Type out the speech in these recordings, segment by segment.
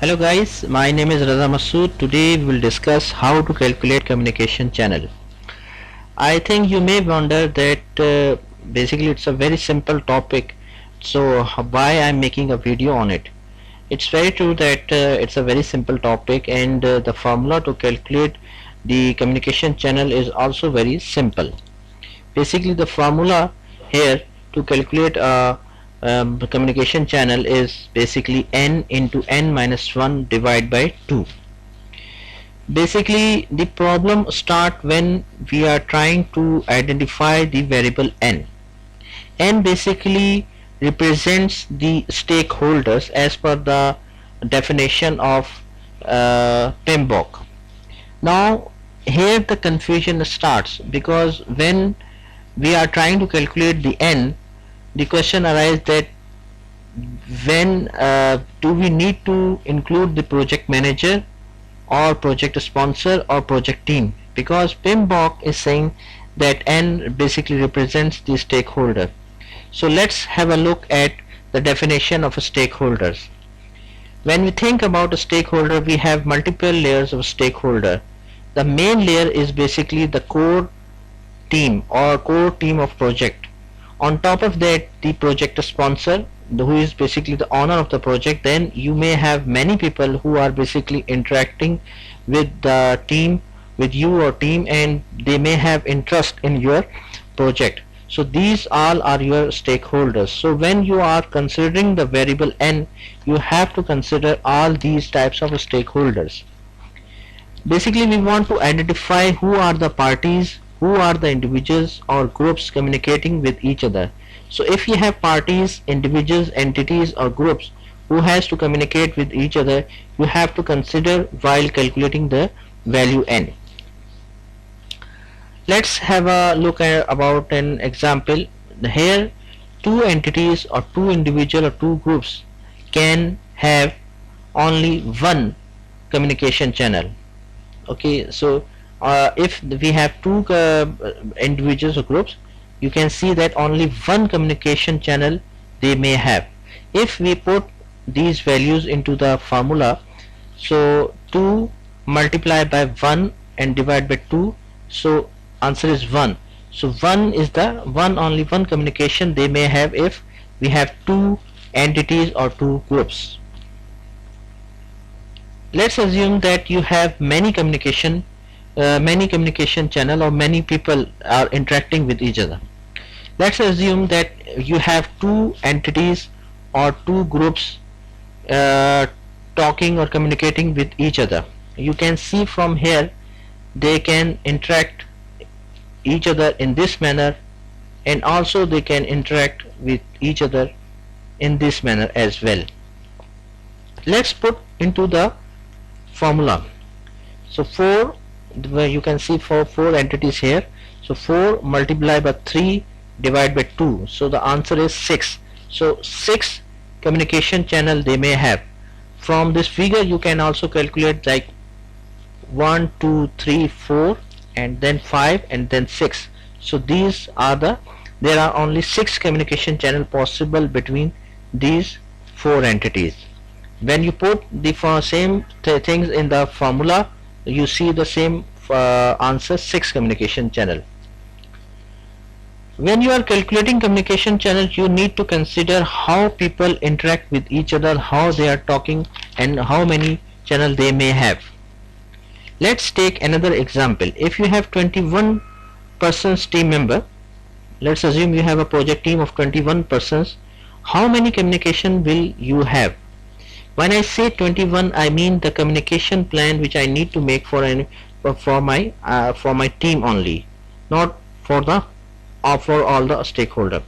Hello guys, my name is Raza Masood. Today we will discuss how to calculate communication channel. I think you may wonder that basically it's a very simple topic, so why I'm making a video on it. It's very true that it's a very simple topic, and the formula to calculate the communication channel is also very simple. Basically the formula here to calculate a communication channel is basically n into n minus 1 divided by 2. Basically the problem start when we are trying to identify the variable n. N basically represents the stakeholders as per the definition of PMBOK. Now here the confusion starts, because when we are trying to calculate the n, the question arises that when do we need to include the project manager or project sponsor or project team, because PMBOK is saying that n basically represents the stakeholder. So let's have a look at the definition of a stakeholders. When we think about a stakeholder, we have multiple layers of stakeholder. The main layer is basically the core team or core team of project. On top of that, the project sponsor, who is basically the owner of the project. Then you may have many people who are basically interacting with the team, with you or team, and they may have interest in your project. So these all are your stakeholders. So when you are considering the variable n, you have to consider all these types of stakeholders. Basically we want to identify who are the parties, who are the individuals or groups communicating with each other. So if you have parties, individuals, entities or groups who has to communicate with each other, you have to consider while calculating the value n. Let's have a look at about an example. Here two entities or two individual or two groups can have only one communication channel. Okay, so if we have two individuals or groups, you can see that only one communication channel they may have. If we put these values into the formula, so 2 multiplied by 1 and divide by 2, so answer is 1. So 1 is the only one communication they may have if we have two entities or two groups. Let's assume that you have many communication channel, or many people are interacting with each other. Let's assume that you have two entities or two groups talking or communicating with each other. You can see from here they can interact each other in this manner, and also they can interact with each other in this manner as well. Let's put into the formula. So 4, where you can see for 4 entities here, so 4 multiplied by 3 divided by 2, so the answer is 6. So 6 communication channel they may have. From this figure you can also calculate like 1 2 3 4 and then 5 and then 6. So these are there are only 6 communication channel possible between these 4 entities. When you put the same things in the formula, you see the same answer, 6 communication channel. When you are calculating communication channels, you need to consider how people interact with each other, how they are talking, and how many channels they may have. Let's take another example. If you have 21 persons team member, let's assume you have a project team of 21 persons, how many communication will you have? When I say 21, I mean the communication plan which I need to make for my team only, not for for all the stakeholder,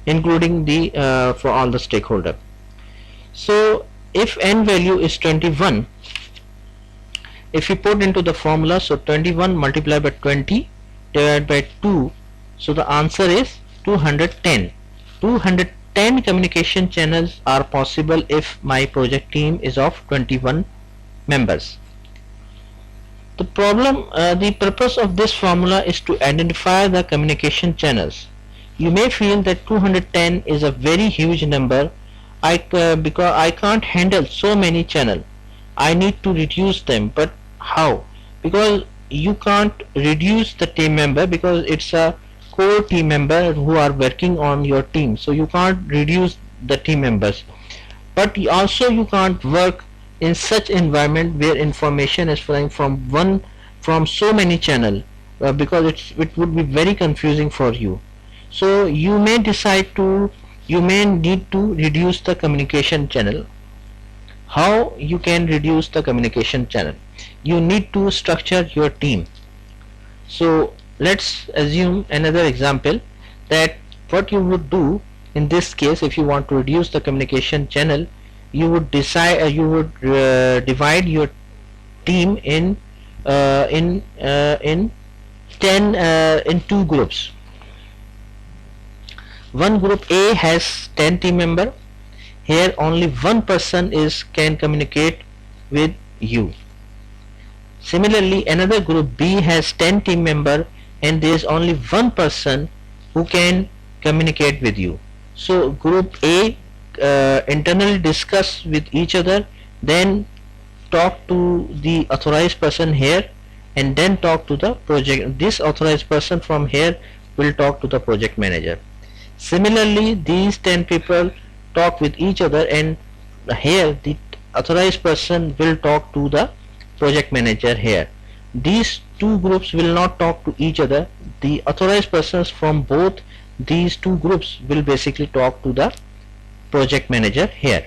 including the for all the stakeholder. So if n value is 21, if you put into the formula, so 21 multiplied by 20 divided by 2, so the answer is 210. 210 communication channels are possible if my project team is of 21 members. The purpose of this formula is to identify the communication channels. You may feel that 210 is a very huge number, because I can't handle so many channel, I need to reduce them. But how? Because you can't reduce the team member, because it's a core team member who are working on your team, so you can't reduce the team members. But also you can't work in such environment where information is flowing from so many channel, because it would be very confusing for you. So you may need to reduce the communication channel. How you can reduce the communication channel? You need to structure your team. So let's assume another example, that what you would do in this case, if you want to reduce the communication channel, you would divide your team in 10 in two groups. One group A has 10 team member. Here only one person can communicate with you. Similarly, another group B has 10 team member, and there is only one person who can communicate with you. So group A internally discuss with each other, then talk to the authorized person here, and then talk to the project. This authorized person from here will talk to the project manager. Similarly, these 10 people talk with each other, and here the authorized person will talk to the project manager here. These two groups will not talk to each other. The authorized persons from both these two groups will basically talk to the project manager here.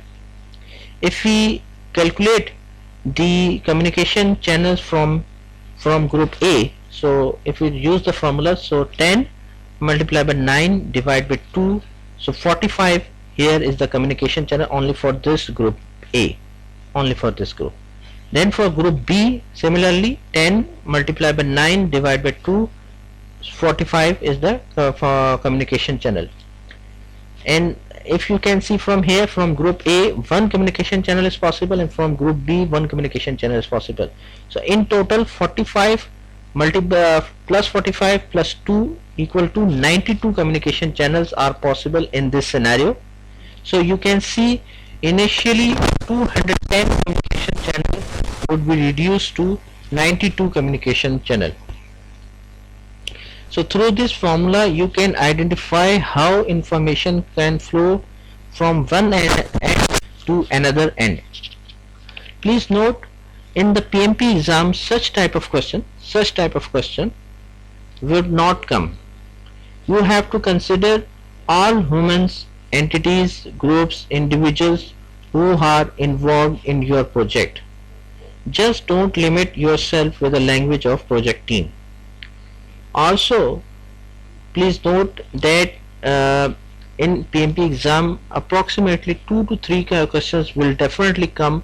If we calculate the communication channels from group A, so if we use the formula, so 10 multiplied by 9 divided by 2, so 45 here is the communication channel only for this group A, only for this group. Then for group B, similarly 10 multiplied by 9 divided by 2, 45 is the for communication channel. And if you can see from here, from group A one communication channel is possible, and from group B one communication channel is possible. So in total 45 plus 45 plus 2 equal to 92 communication channels are possible in this scenario. So you can see initially 210 communication channel would be reduced to 92 communication channel. So through this formula you can identify how information can flow from one end to another end. Please note, in the PMP exam such type of question would not come. You have to consider all humans, entities, groups, individuals who are involved in your project. Just don't limit yourself with the language of project team. Also, please note that in PMP exam approximately 2 to 3 questions will definitely come.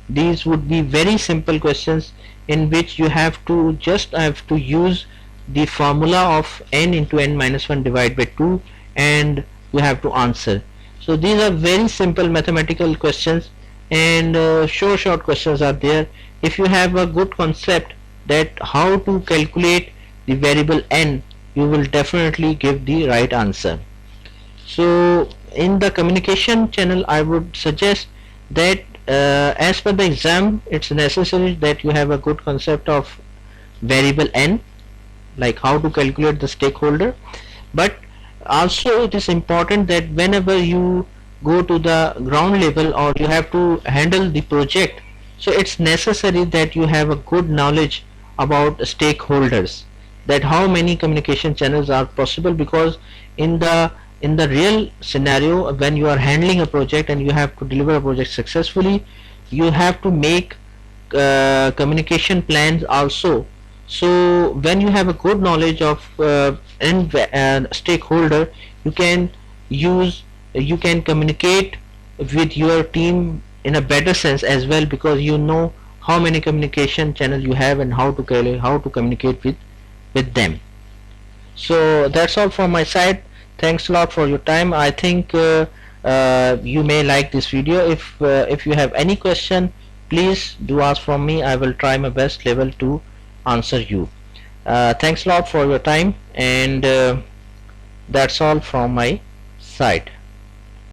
These would be very simple questions in which you have to use the formula of n into n minus 1 divided by 2, and you have to answer. So these are very simple mathematical questions, and short questions are there. If you have a good concept that how to calculate the variable n, you will definitely give the right answer. So in the communication channel I would suggest that as per the exam it's necessary that you have a good concept of variable n, like how to calculate the stakeholder, but also it is important that whenever you go to the ground level or you have to handle the project, so it's necessary that you have a good knowledge about stakeholders, that how many communication channels are possible, because in the real scenario when you are handling a project and you have to deliver a project successfully, you have to make communication plans also. So when you have a good knowledge of stakeholder, you can communicate with your team in a better sense as well, because you know how many communication channels you have and how to communicate with them. So that's all from my side. Thanks a lot for your time. I think you may like this video. If you have any question, please do ask from me. I will try my best level to answer you. Thanks a lot for your time, and that's all from my side.